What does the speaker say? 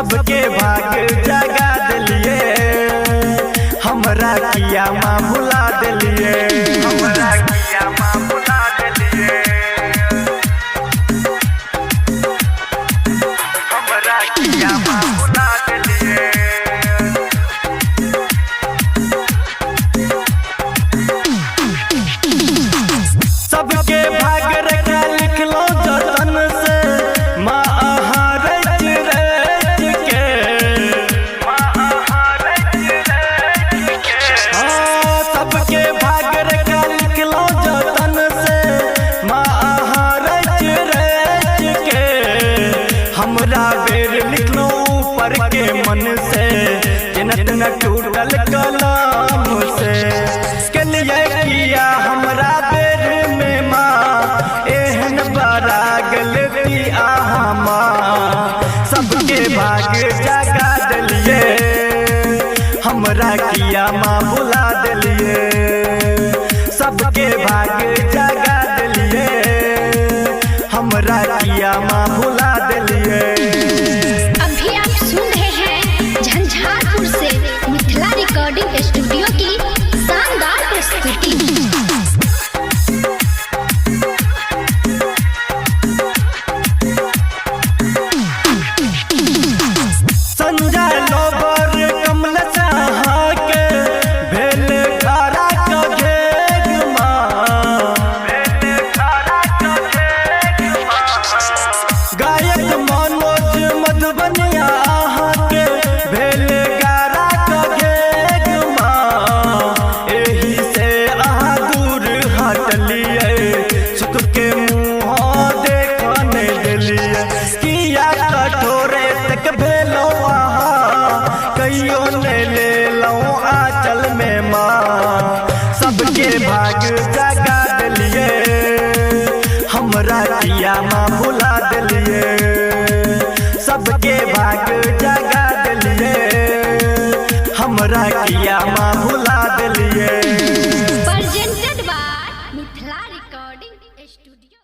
सबके भाग जगा दिलिए, हमरा किया माँ भुला दिलिए, हमरा किया माँ भुला दिलिए, हमरा किया माँ भुला दिलिए। सबके भाग रेखा लिखलो जतन से, माँ आहार रच के, माँ आहार रच के। सबके भाग रेखा लिखलो जतन से, माँ आहार रच के। हमरा बेर लिखलो ऊपर के मन से, जन्नत न टूटल कलाम से। कलिए किया हमरा बेर में माँ, एहन बड़ा गलती आहा माँ, सबके भाग जगा दिलिए, हमरा किया माँ भुला दिलिए, सबके भाग जगा दिलिए, हमरा किया माँ भुला दिलिए। अभी आप सुन रहे हैं झंझारपुर से मिथिला रिकॉर्डिंग स्टूडियो की शानदार प्रस्तुति। संजय लोबर कमल चाहा के भेल खारा का घेग माँ, भेल खारा का घेग माँ। गायक मनोज मधुबनिया के भेल गारा का घेग माँ। एही से आहा दूर हटलिए, सुख के मुँह देखा नहीं दिलिए, किया कठोरे तक भेलो कहियो ने ले लो आंचल में माँ, सबके भाग जगा दिलिए, हमरा किया माँ भुला दिलिए, सबके भाग जगा दिलिए, हमरा किया माँ भुला दिलिए। Presented by Mithila recording studio.